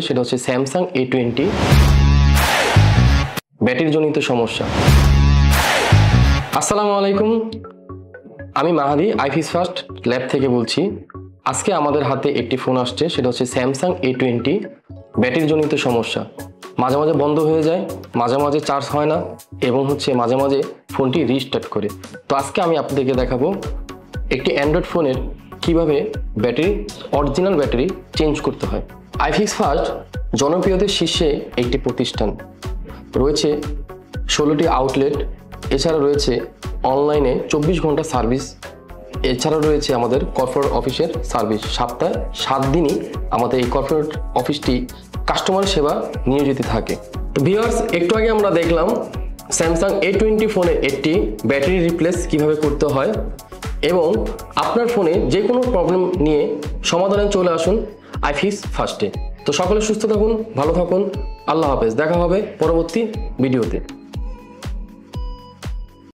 সেটা হচ্ছে Samsung A20 battery জনিত সমস্যা। আসসালামু আলাইকুম, আমি মাহাদি আইফিস ফার্স্ট ল্যাব থেকে বলছি। আজকে আমাদের হাতে একটি ফোন আসছে, সেটা হচ্ছে স্যামসাং A20 ব্যাটারি জনিত সমস্যা। মাঝে মাঝে বন্ধ হয়ে যায়, মাঝে মাঝে চার্জ হয় না এবং মাঝে মাঝে ফোনটি রিস্টার্ট করে। তো আজকে আমি আপনাদেরকে দেখাবো একটি অ্যান্ড্রয়েড ফোনের কিভাবে অরিজিনাল ব্যাটারি চেঞ্জ করতে হয়। আইফিস ফার্স্ট জনপ্রিয়তার শীর্ষে একটি প্রতিষ্ঠান, রয়েছে 16টি আউটলেট, এছাড়া রয়েছে অনলাইনে 24 ঘন্টা সার্ভিস, এছাড়াও রয়েছে আমাদের কর্পোরেট অফিসের সার্ভিস। সপ্তাহে 7 দিনই আমাদের এই কর্পোরেট অফিসটি কাস্টমার সেবা নিয়োজিত থাকে। তো ভিউয়ার্স, একটু আগে আমরা দেখলাম স্যামসাং A20 ফোনে একটি ব্যাটারি রিপ্লেস কিভাবে করতে হয়, এবং আপনার ফোনে যে কোনো প্রবলেম নিয়ে সমাধানে চলে আসুন আইফিস ফার্স্টে। তো সকলে সুস্থ থাকুন, ভালো থাকুন, আল্লাহ হাফেজ। দেখা হবে পরবর্তী ভিডিওতে।